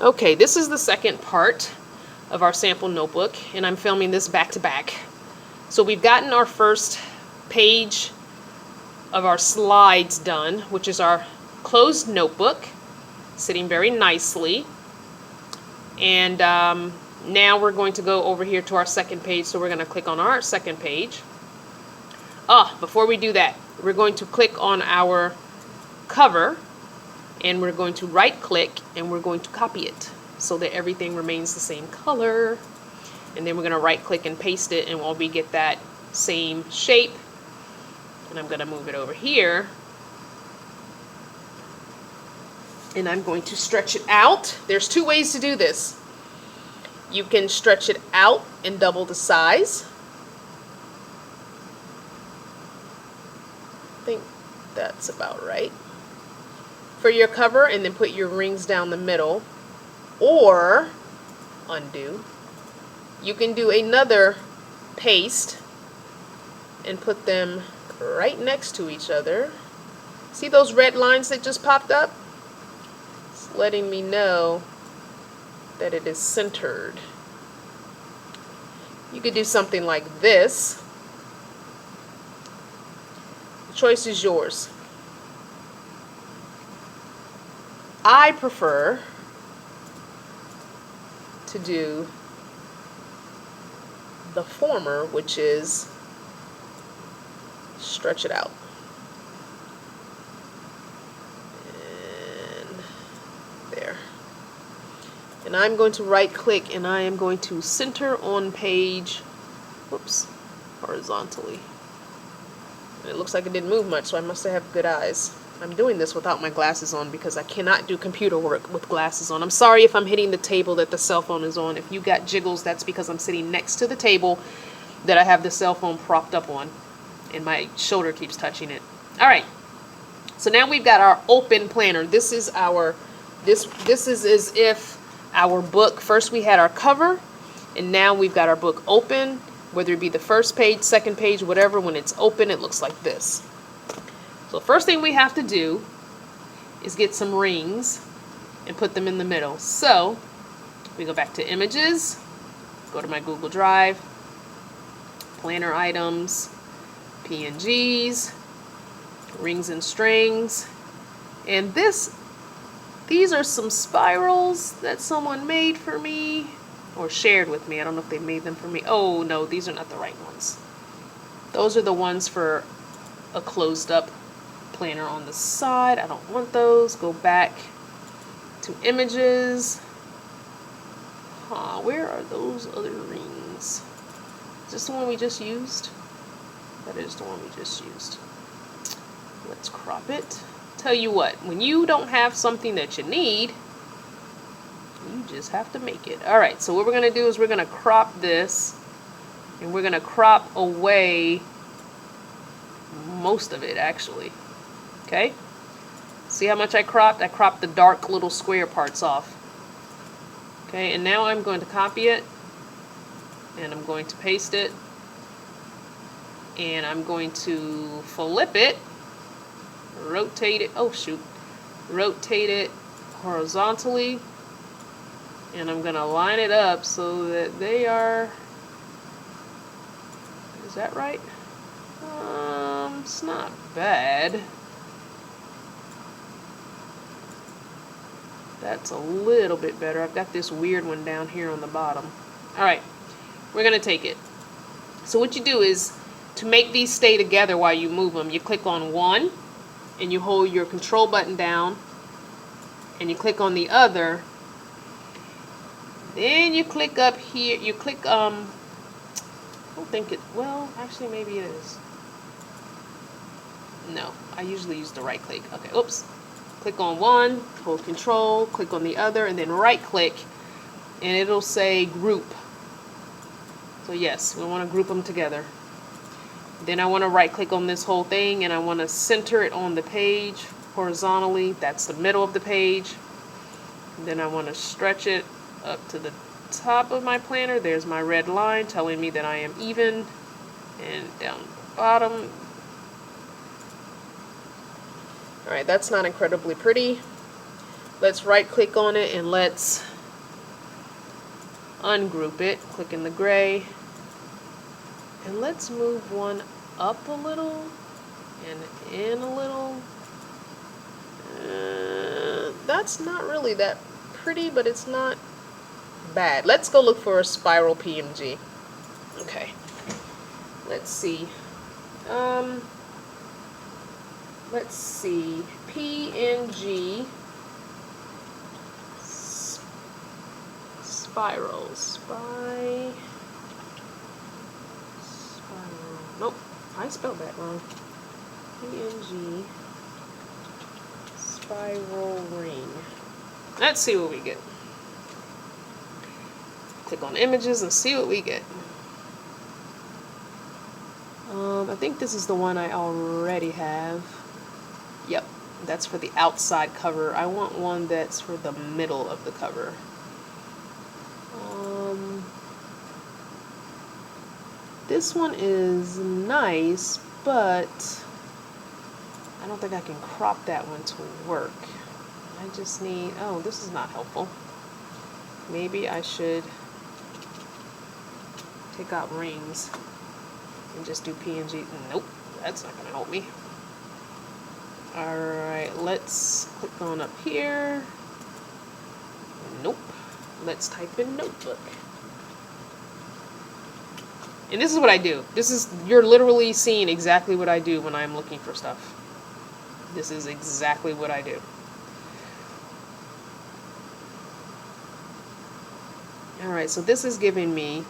Okay, this is the second part of our sample notebook, and I'm filming this back to back. So we've gotten our first page of our slides done, which is our closed notebook, sitting very nicely. And now we're going to go over here to our second page, so we're going to click on our second page. Before we do that, we're going to click on our cover, and we're going to right click and we're going to copy it so that everything remains the same color. And then we're going to right click and paste it, and we get that same shape. And I'm going to move it over here, and I'm going to stretch it out. There's two ways to do this. You can stretch it out and double the size. I think that's about right for your cover, and then put your rings down the middle, or undo. You can do another paste and put them right next to each other. See those red lines that just popped up? It's letting me know that it is centered. You could do something like this. The choice is yours. I prefer to do the former, which is stretch it out. And there. And I'm going to right click, and I am going to center on page, horizontally. And it looks like it didn't move much, so I must have good eyes. I'm doing this without my glasses on because I cannot do computer work with glasses on. I'm sorry if I'm hitting the table that the cell phone is on. If you got jiggles, that's because I'm sitting next to the table that I have the cell phone propped up on, and my shoulder keeps touching it. All right, so now we've got our open planner. This is our, this is as if our book, first we had our cover, and now we've got our book open, whether it be the first page, second page, whatever. When it's open, it looks like this. So first thing we have to do is get some rings and put them in the middle. So we go back to images, go to my Google Drive, planner items, PNGs, rings and strings, and these are some spirals that someone made for me or shared with me. I don't know if they made them for me. Oh no, these are not the right ones. Those are the ones for a closed up planner on the side. I don't want those. Go back to images. Where are those other rings? Is this the one we just used? That is the one we just used. Let's crop it. Tell you what, when you don't have something that you need, you just have to make it. Alright, so what we're going to do is we're going to crop this, and we're going to crop away most of it, actually. Okay? See how much I cropped? I cropped the dark little square parts off. Okay, and now I'm going to copy it, and I'm going to paste it, and I'm going to flip it, rotate it, rotate it horizontally, and I'm going to line it up so that they are, is that right? It's not bad. That's a little bit better. I've got this weird one down here on the bottom. Alright, we're going to take it. So what you do is, to make these stay together while you move them, you click on one, and you hold your control button down, and you click on the other. Then you click up here, you click, I don't think it, well, actually maybe it is. No, I usually use the right click. Okay, oops. Click on one, hold control, click on the other, and then right click, and it'll say group. So yes, we want to group them together. Then I want to right click on this whole thing, and I want to center it on the page horizontally. That's the middle of the page. And then I want to stretch it up to the top of my planner. There's my red line telling me that I am even, and down the bottom. Alright, that's not incredibly pretty. Let's right click on it, and let's ungroup it, click in the gray, and let's move one up a little and in a little. That's not really that pretty, but it's not bad. Let's go look for a spiral PNG. Okay, let's see. Let's see. PNG spiral. Nope, I spelled that wrong. PNG spiral ring. Let's see what we get. Click on images and see what we get. I think this is the one I already have. Yep, that's for the outside cover. I want one that's for the middle of the cover. This one is nice, but I don't think I can crop that one to work. I just need, oh, this is not helpful. Maybe I should take out rings and just do PNG. Nope, that's not gonna help me. Alright, let's click on up here. Nope. Let's type in notebook. And this is what I do. You're literally seeing exactly what I do when I'm looking for stuff. This is exactly what I do. Alright, so this is giving me,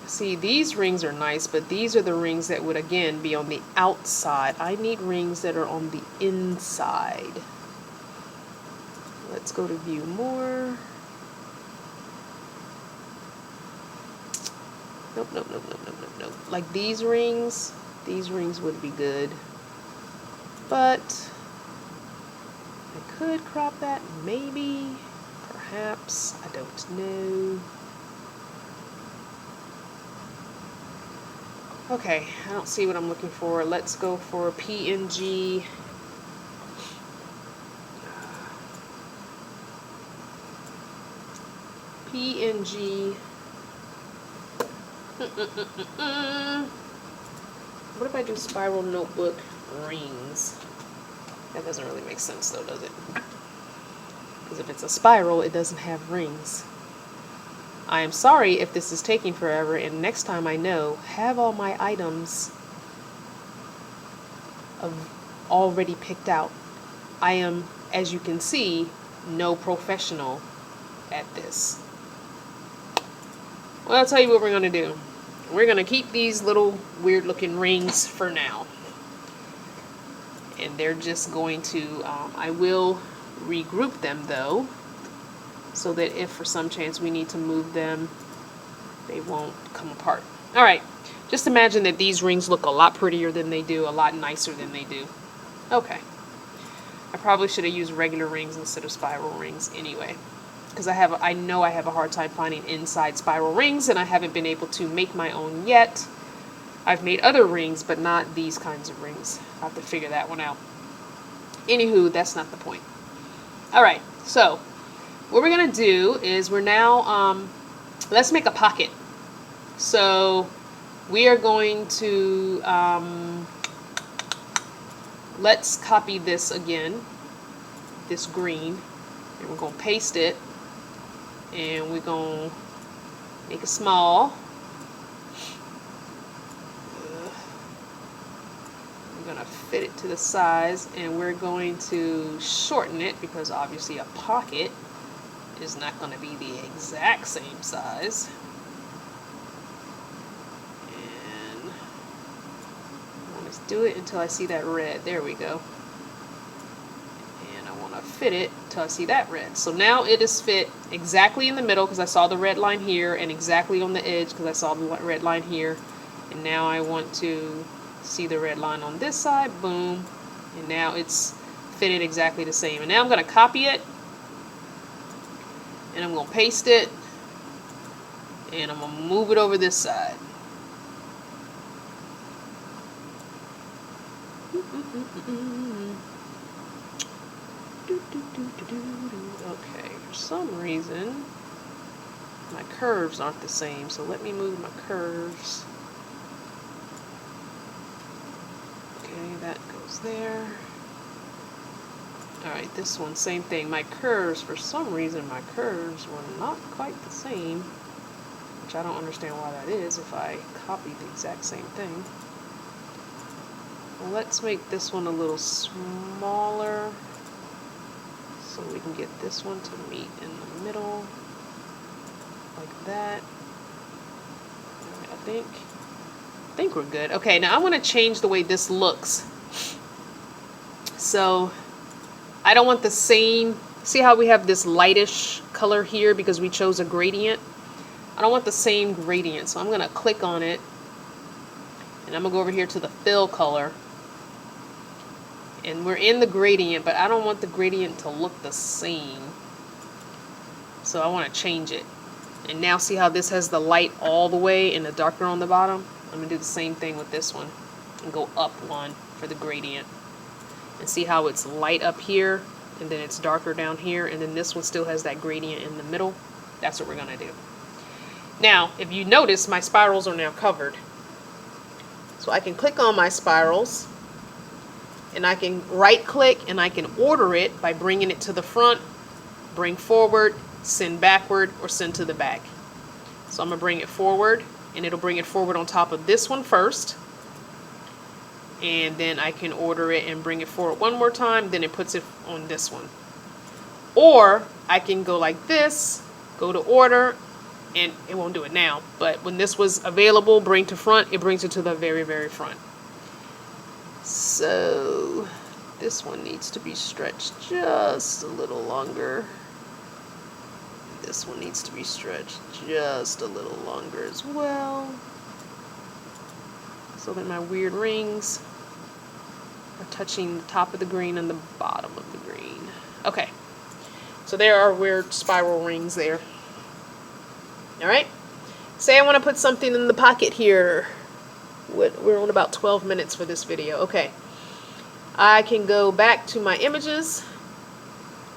see, these rings are nice, but these are the rings that would, again, be on the outside. I need rings that are on the inside. Let's go to view more. Nope. Like these rings would be good. But I could crop that, maybe, perhaps, I don't know. Okay, I don't see what I'm looking for. Let's go for PNG. PNG. What if I do spiral notebook rings? That doesn't really make sense though, does it? Because if it's a spiral, it doesn't have rings. I am sorry if this is taking forever, and next time I know, have all my items already picked out. I am, as you can see, no professional at this. Well, I'll tell you what we're going to do. We're going to keep these little weird looking rings for now. And they're just going to, I will regroup them though, so that if for some chance we need to move them, they won't come apart. Alright, just imagine that these rings look a lot prettier than they do, a lot nicer than they do. Okay. I probably should have used regular rings instead of spiral rings anyway. Because I know I have a hard time finding inside spiral rings, and I haven't been able to make my own yet. I've made other rings, but not these kinds of rings. I'll have to figure that one out. Anywho, that's not the point. Alright, so what we're going to do is we're now, let's make a pocket. So we are going to, let's copy this again, this green, and we're going to paste it, and we're going to make it small. We're going to fit it to the size, and we're going to shorten it, because obviously a pocket is not going to be the exact same size. And I want to do it until I see that red. There we go. And I want to fit it until I see that red. So now it is fit exactly in the middle, because I saw the red line here, and exactly on the edge because I saw the red line here. And now I want to see the red line on this side. Boom. And now it's fitted exactly the same. And now I'm going to copy it, and I'm going to paste it, and I'm going to move it over this side. Okay, for some reason my curves aren't the same. So let me move my curves. Okay, that goes there. Alright, this one, same thing. My curves, for some reason, my curves were not quite the same, which I don't understand why that is if I copied the exact same thing. Well, let's make this one a little smaller so we can get this one to meet in the middle, like that. Alright, I think we're good. Okay, now I want to change the way this looks. So I don't want the same, see how we have this lightish color here because we chose a gradient? I don't want the same gradient, so I'm going to click on it, and I'm going to go over here to the fill color, and we're in the gradient, but I don't want the gradient to look the same, so I want to change it. And now see how this has the light all the way and the darker on the bottom? I'm going to do the same thing with this one and go up one for the gradient. And see how it's light up here and then it's darker down here, and then this one still has that gradient in the middle. That's what we're going to do. Now, if you notice, my spirals are now covered. So I can click on my spirals, and I can right click and I can order it by bringing it to the front, bring forward, send backward, or send to the back. So I'm going to bring it forward, and it'll bring it forward on top of this one first. And then I can order it and bring it forward one more time, then it puts it on this one. Or I can go like this, go to order, and it won't do it now, but when this was available, bring to front, it brings it to the very, very front. So this one needs to be stretched just a little longer. This one needs to be stretched just a little longer as well, so that my weird rings are touching the top of the green and the bottom of the green. Okay, so there are weird spiral rings there. Alright, say I want to put something in the pocket here. We're on about 12 minutes for this video. Okay, I can go back to my images,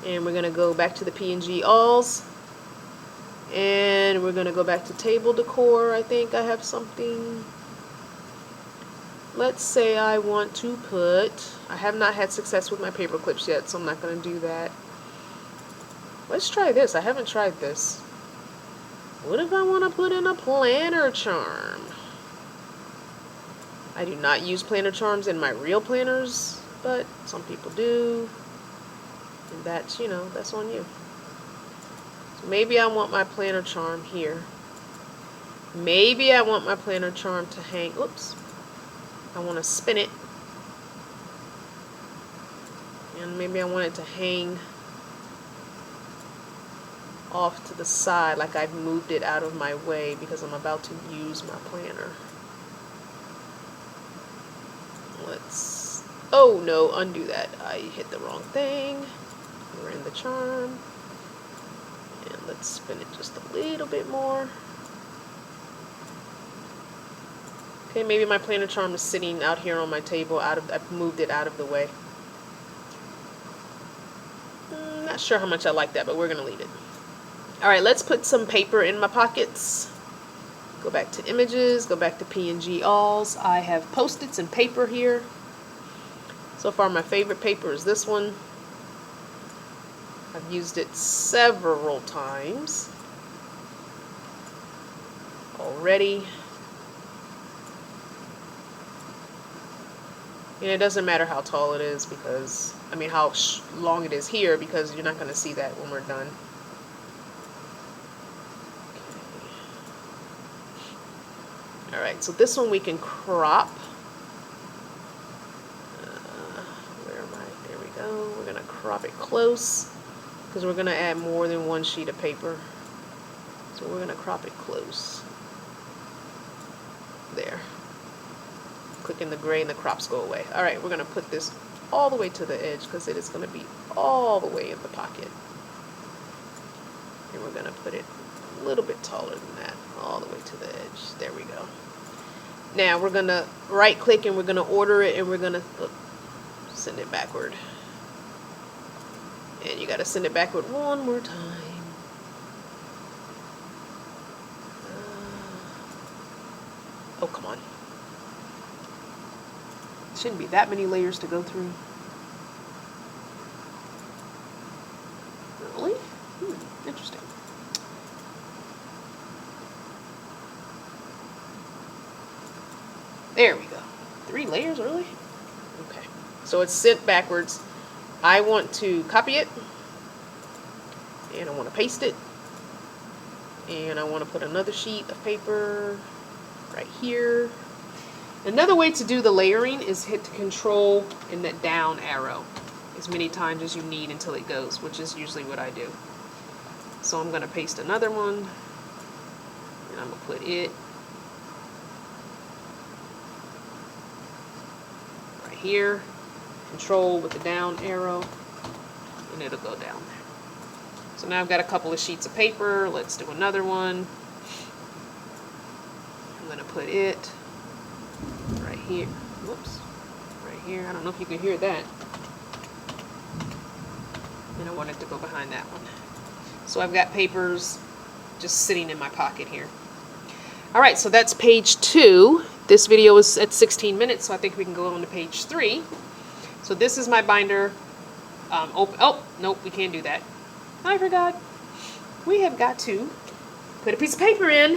and we're going to go back to the PNG alls, and we're going to go back to table decor. I think I have something. Let's say I want to put, I have not had success with my paper clips yet, so I'm not going to do that. Let's try this. I haven't tried this. What if I want to put in a planner charm? I do not use planner charms in my real planners, but some people do. And that's, you know, that's on you. So maybe I want my planner charm here. Maybe I want my planner charm to hang, oops. I want to spin it, and maybe I want it to hang off to the side, like I've moved it out of my way because I'm about to use my planner. Let's, oh no, undo that. I hit the wrong thing. We're in the charm, and let's spin it just a little bit more. Okay, maybe my planner charm is sitting out here on my table. I've moved it out of the way. Not sure how much I like that, but we're going to leave it. Alright, let's put some paper in my pockets. Go back to images, go back to PNG alls. I have Post-its and paper here. So far my favorite paper is this one. I've used it several times already. And it doesn't matter how tall it is, because, I mean how long it is here, because you're not going to see that when we're done. Okay. Alright, so this one we can crop. Where am I? There we go. We're going to crop it close, because we're going to add more than one sheet of paper. So we're going to crop it close. There. Click in the gray and the crops go away. Alright, we're going to put this all the way to the edge because it is going to be all the way in the pocket. And we're going to put it a little bit taller than that, all the way to the edge. There we go. Now we're going to right click and we're going to order it, and we're going to send it backward. And you got to send it backward one more time. Shouldn't be that many layers to go through. Really? Interesting. There we go. 3 layers, really? Okay. So it's sent backwards. I want to copy it. And I want to paste it. And I want to put another sheet of paper right here. Another way to do the layering is hit the control and that down arrow as many times as you need until it goes, which is usually what I do. So I'm going to paste another one, and I'm going to put it right here, control with the down arrow, and it'll go down there. So now I've got a couple of sheets of paper. Let's do another one. I'm going to put it right here. Whoops. Right here. I don't know if you can hear that. And I want it to go behind that one. So I've got papers just sitting in my pocket here. Alright, so that's page 2. This video is at 16 minutes, so I think we can go on to page 3. So this is my binder. Oh, nope, we can't do that. I forgot. We have got to put a piece of paper in.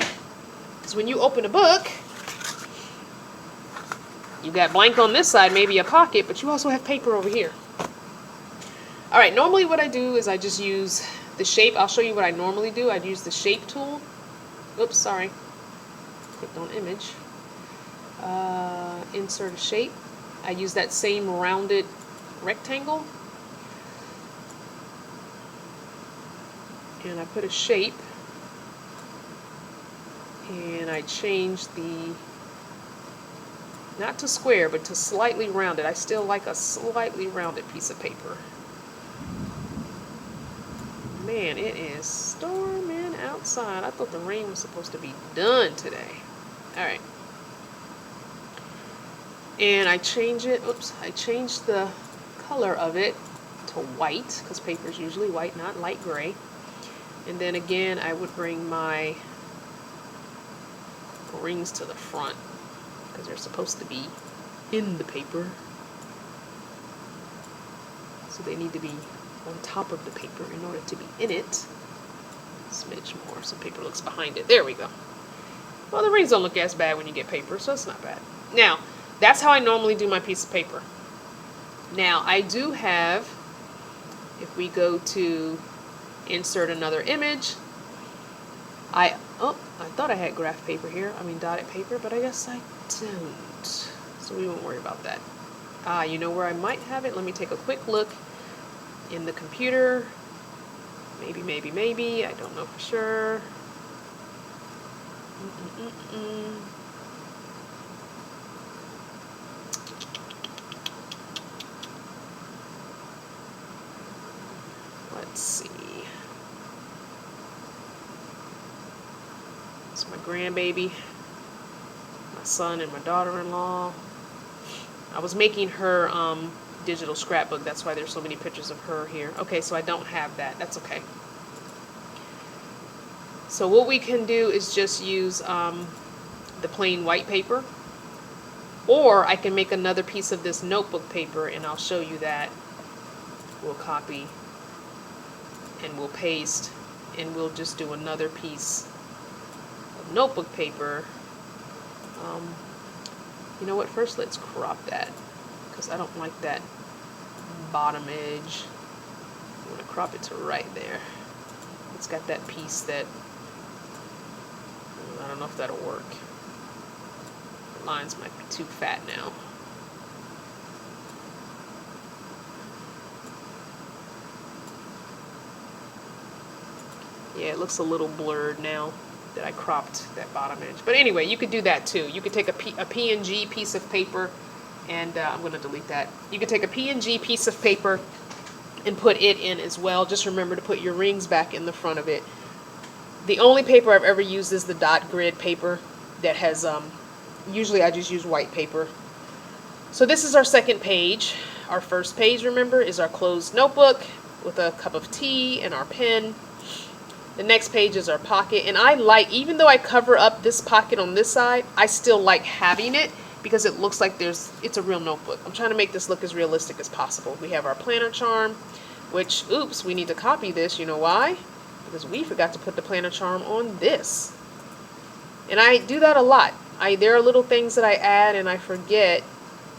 Because when you open a book, you got blank on this side, maybe a pocket, but you also have paper over here. Alright, normally what I do is I just use the shape. I'll show you what I normally do. I'd use the shape tool. Oops, sorry. Clicked on image. Insert a shape. I use that same rounded rectangle. And I put a shape. And I change the, not to square, but to slightly rounded. I still like a slightly rounded piece of paper. Man, it is storming outside. I thought the rain was supposed to be done today. Alright. And I change it, oops, I changed the color of it to white, because paper is usually white, not light gray. And then again, I would bring my rings to the front, because they're supposed to be in the paper. So they need to be on top of the paper in order to be in it. Smidge more so paper looks behind it. There we go. Well, the rings don't look as bad when you get paper, so it's not bad. Now, that's how I normally do my piece of paper. Now, I do have, if we go to insert another image, I thought I had graph paper here, dotted paper, but I guess I don't. So we won't worry about that. You know where I might have it? Let me take a quick look in the computer. Maybe. I don't know for sure. Let's see. It's my grandbaby, my son and my daughter-in-law. I was making her digital scrapbook. That's why there's so many pictures of her here. Okay, so I don't have that. That's okay. So what we can do is just use the plain white paper, or I can make another piece of this notebook paper, and I'll show you that. We'll copy and we'll paste, and we'll just do another piece of notebook paper. You know what, first let's crop that, because I don't like that bottom edge. I'm going to crop it to right there. It's got that piece that, I don't know if that'll work. The lines might be too fat now. Yeah, it looks a little blurred now that I cropped that bottom edge. But anyway, you could do that too. You could take a PNG piece of paper, and I'm going to delete that. You could take a PNG piece of paper and put it in as well. Just remember to put your rings back in the front of it. The only paper I've ever used is the dot grid paper that has, usually I just use white paper. So this is our second page. Our first page, remember, is our closed notebook with a cup of tea and our pen. The next page is our pocket, and I like, even though I cover up this pocket on this side, I still like having it because it looks like it's a real notebook. I'm trying to make this look as realistic as possible. We have our planner charm, which, oops, we need to copy this. You know why? Because we forgot to put the planner charm on this. And I do that a lot. There are little things that I add and I forget,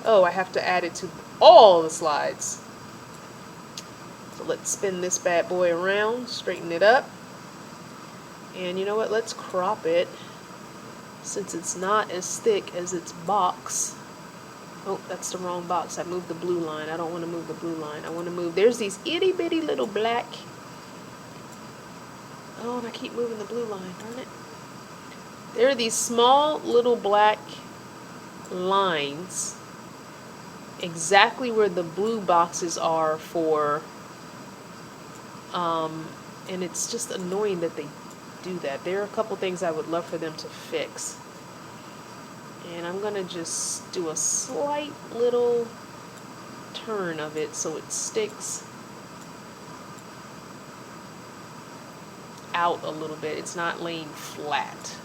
oh, I have to add it to all the slides. So let's spin this bad boy around, straighten it up. And you know what, let's crop it since it's not as thick as its box. Oh, that's the wrong box. I moved the blue line. I don't want to move the blue line. I want to move, there's these itty bitty little black, oh, and I keep moving the blue line, darn it. There are these small little black lines exactly where the blue boxes are for, and it's just annoying that they do that. There are a couple things I would love for them to fix. And I'm going to just do a slight little turn of it so it sticks out a little bit. It's not laying flat.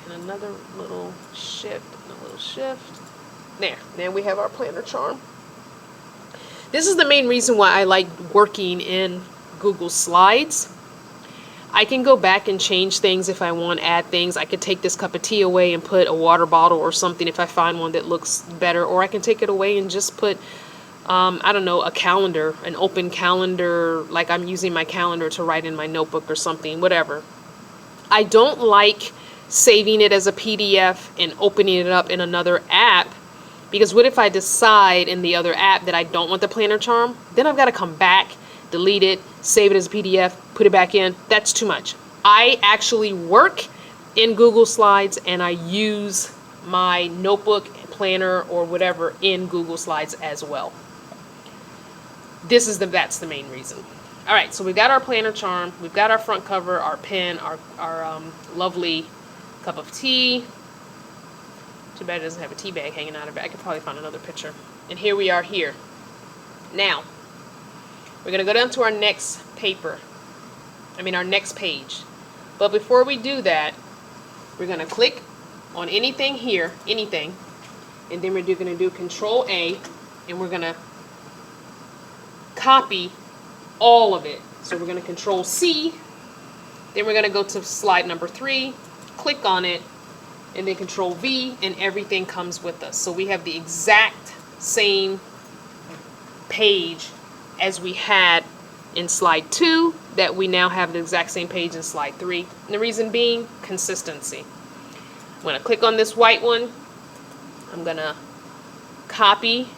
And another little shift and a little shift. There. Now we have our planner charm. This is the main reason why I like working in Google Slides. I can go back and change things if I want, add things. I could take this cup of tea away and put a water bottle or something if I find one that looks better. Or I can take it away and just put, I don't know, a calendar, an open calendar, like I'm using my calendar to write in my notebook or something, whatever. I don't like saving it as a PDF and opening it up in another app, because what if I decide in the other app that I don't want the planner charm? Then I've got to come back, delete it, save it as a PDF, put it back in. That's too much. I actually work in Google Slides and I use my notebook, planner, or whatever in Google Slides as well. That's the main reason. All right, so we've got our planner charm, we've got our front cover, our pen, our lovely cup of tea. Too bad it doesn't have a tea bag hanging out of it. I could probably find another picture. And here we are here. Now, we're going to go down to our next our next page. But before we do that, we're going to click on anything here, anything, and then we're going to do Control A, and we're going to copy all of it. So we're going to Control C, then we're going to go to slide number 3, click on it, and then Control V, and everything comes with us. So we have the exact same page as we had in slide 2, that we now have the exact same page in slide 3. And the reason being, consistency. I'm going to click on this white one, I'm going to copy,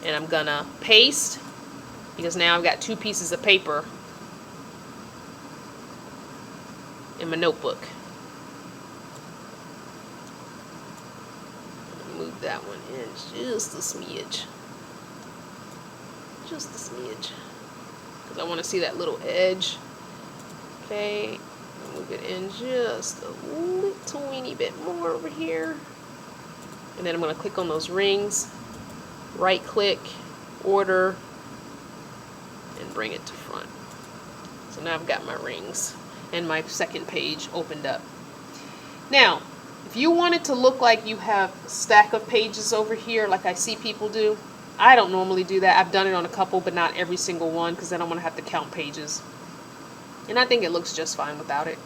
and I'm going to paste, because now I've got 2 pieces of paper in my notebook. Move that one in just a smidge. Just a smidge. Because I want to see that little edge. Okay. Move it in just a little weeny bit more over here. And then I'm going to click on those rings. Right click, order, and bring it to front. So now I've got my rings and my second page opened up. Now, if you want it to look like you have a stack of pages over here, like I see people do, I don't normally do that. I've done it on a couple, but not every single one, because then I'm going to have to count pages. And I think it looks just fine without it.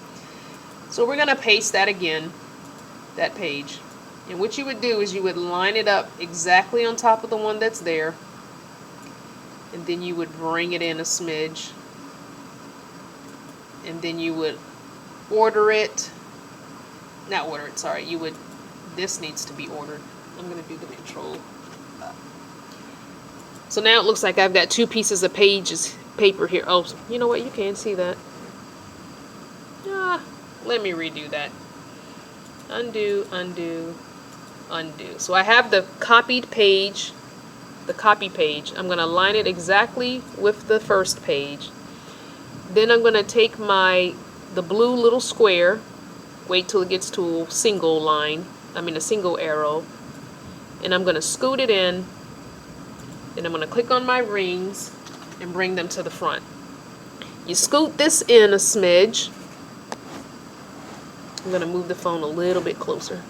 So we're going to paste that again, that page. And what you would do is you would line it up exactly on top of the one that's there. And then you would bring it in a smidge. And then you would order it. Not order it, sorry. You would, this needs to be ordered. I'm going to do the Control. So now it looks like I've got 2 pieces of paper here. Oh, you know what? You can't see that. Let me redo that. Undo, undo, undo. So I have the copied page, the copy page. I'm going to line it exactly with the first page. Then I'm going to take the blue little square, wait till it gets to a single line, a single arrow, and I'm going to scoot it in, and I'm going to click on my rings and bring them to the front. You scoot this in a smidge. I'm going to move the phone a little bit closer.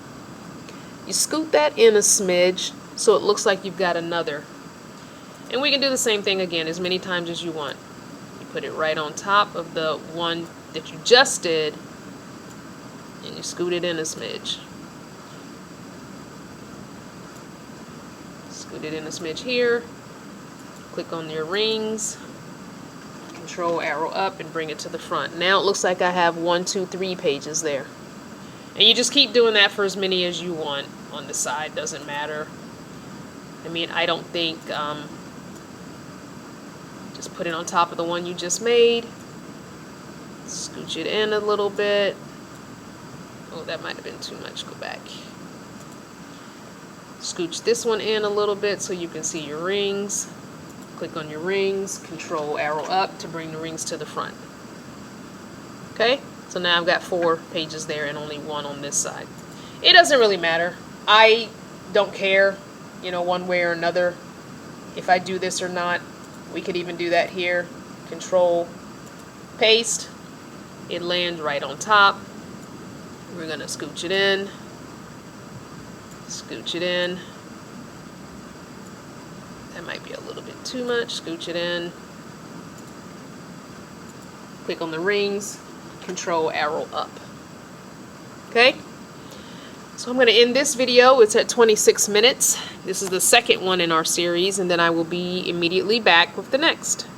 You scoot that in a smidge so it looks like you've got another. And we can do the same thing again as many times as you want. You put it right on top of the one that you just did, and you scoot it in a smidge. Scoot it in a smidge here. Click on your rings. Control arrow up and bring it to the front. Now it looks like I have 1, 2, 3 pages there. And you just keep doing that for as many as you want on the side. Doesn't matter. I mean, I don't think, just put it on top of the one you just made. Scooch it in a little bit. Oh, that might have been too much. Go back. Scooch this one in a little bit so you can see your rings. Click on your rings. Control arrow up to bring the rings to the front. Okay? So now I've got 4 pages there and only 1 on this side. It doesn't really matter. I don't care, you know, one way or another, if I do this or not. We could even do that here. Control paste. It lands right on top. We're going to scooch it in. Scooch it in. That might be a little bit too much. Scooch it in. Click on the rings. Control arrow up. Okay? So I'm going to end this video. It's at 26 minutes. This is the second one in our series, and then I will be immediately back with the next.